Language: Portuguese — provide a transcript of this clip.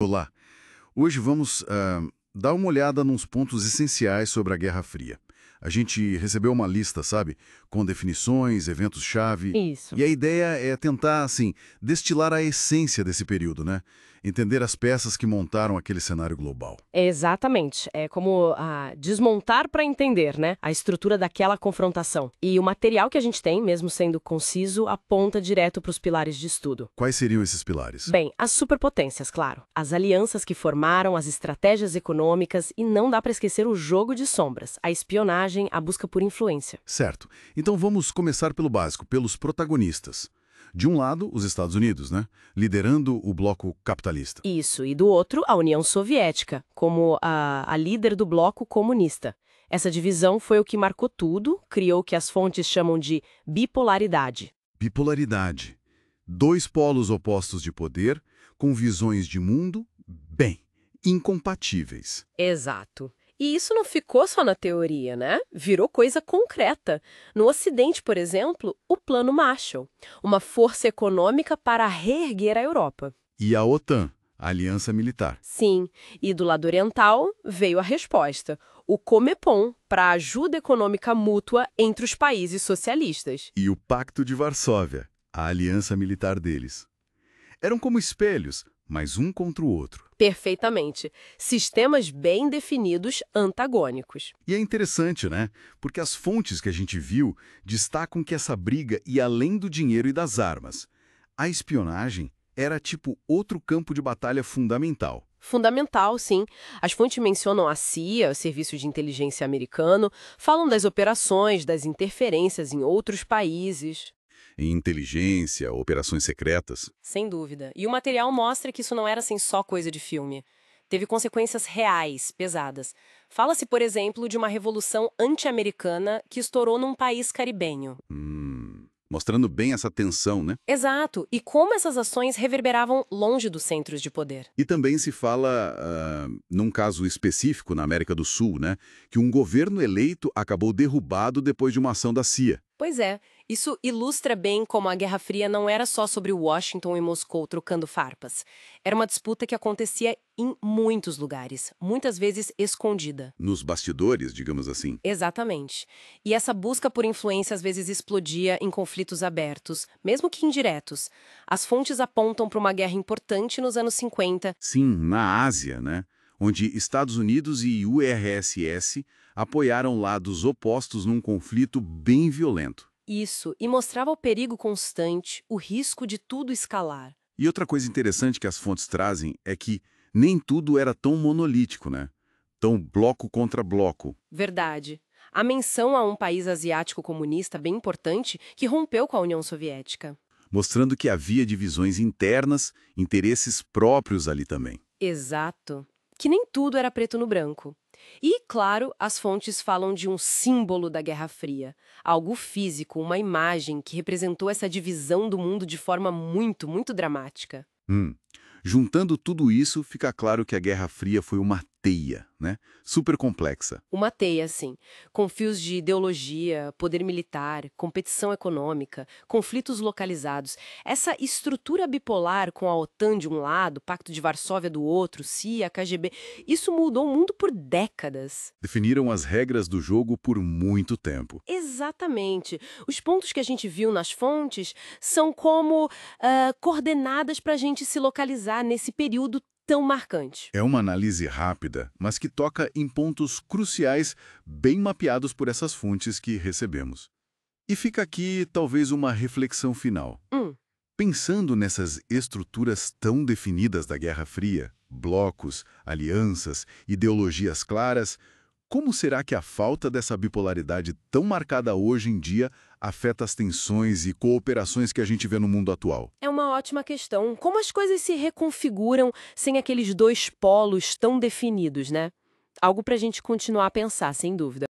Olá, hoje vamos dar uma olhada nos pontos essenciais sobre a Guerra Fria. A gente recebeu uma lista, sabe, com definições, eventos-chave, Isso. e a ideia é tentar, assim, destilar a essência desse período, né? Entender as peças que montaram aquele cenário global. Exatamente. É como desmontar para entender, né? A estrutura daquela confrontação. E o material que a gente tem, mesmo sendo conciso, aponta direto para os pilares de estudo. Quais seriam esses pilares? Bem, as superpotências, claro. As alianças que formaram, as estratégias econômicas e não dá para esquecer o jogo de sombras, a espionagem, a busca por influência. Certo. Então vamos começar pelo básico, pelos protagonistas. De um lado, os Estados Unidos, né? Liderando o bloco capitalista. Isso, e do outro, a União Soviética, como a líder do bloco comunista. Essa divisão foi o que marcou tudo, criou o que as fontes chamam de bipolaridade. Bipolaridade. Dois polos opostos de poder, com visões de mundo, bem, incompatíveis. Exato. E isso não ficou só na teoria, né? Virou coisa concreta. No Ocidente, por exemplo, o Plano Marshall, uma força econômica para reerguer a Europa. E a OTAN, a Aliança Militar. Sim, e do lado oriental veio a resposta, o Comepon, para ajuda econômica mútua entre os países socialistas. E o Pacto de Varsóvia, a aliança militar deles. Eram como espelhos, mas um contra o outro. Perfeitamente. Sistemas bem definidos, antagônicos. E é interessante, né? Porque as fontes que a gente viu destacam que essa briga ia além do dinheiro e das armas. A espionagem era tipo outro campo de batalha fundamental. Fundamental, sim. As fontes mencionam a CIA, o Serviço de Inteligência Americano, falam das operações, das interferências em outros países. Em inteligência, operações secretas. Sem dúvida. E o material mostra que isso não era assim só coisa de filme. Teve consequências reais, pesadas. Fala-se, por exemplo, de uma revolução anti-americana que estourou num país caribenho. Mostrando bem essa tensão, né? Exato. E como essas ações reverberavam longe dos centros de poder. E também se fala, num caso específico na América do Sul, né, que um governo eleito acabou derrubado depois de uma ação da CIA. Pois é, isso ilustra bem como a Guerra Fria não era só sobre Washington e Moscou trocando farpas. Era uma disputa que acontecia em muitos lugares, muitas vezes escondida. Nos bastidores, digamos assim. Exatamente. E essa busca por influência às vezes explodia em conflitos abertos, mesmo que indiretos. As fontes apontam para uma guerra importante nos anos 50. Sim, na Ásia, né, onde Estados Unidos e URSS apoiaram lados opostos num conflito bem violento. Isso, e mostrava o perigo constante, o risco de tudo escalar. E outra coisa interessante que as fontes trazem é que nem tudo era tão monolítico, né? Tão bloco contra bloco. Verdade. A menção a um país asiático comunista bem importante que rompeu com a União Soviética. Mostrando que havia divisões internas, interesses próprios ali também. Exato. Que nem tudo era preto no branco. E, claro, as fontes falam de um símbolo da Guerra Fria, algo físico, uma imagem que representou essa divisão do mundo de forma muito dramática. Juntando tudo isso, fica claro que a Guerra Fria foi uma teia, né? Super complexa. Uma teia, assim, com fios de ideologia, poder militar, competição econômica, conflitos localizados. Essa estrutura bipolar com a OTAN de um lado, Pacto de Varsóvia do outro, CIA, KGB, isso mudou o mundo por décadas. Definiram as regras do jogo por muito tempo. Exatamente. Os pontos que a gente viu nas fontes são como coordenadas para a gente se localizar nesse período tão marcante. É uma análise rápida, mas que toca em pontos cruciais bem mapeados por essas fontes que recebemos. E fica aqui talvez uma reflexão final. Pensando nessas estruturas tão definidas da Guerra Fria, blocos, alianças, ideologias claras, como será que a falta dessa bipolaridade tão marcada hoje em dia afeta as tensões e cooperações que a gente vê no mundo atual? É uma ótima questão. Como as coisas se reconfiguram sem aqueles dois polos tão definidos, né? Algo para a gente continuar a pensar, sem dúvida.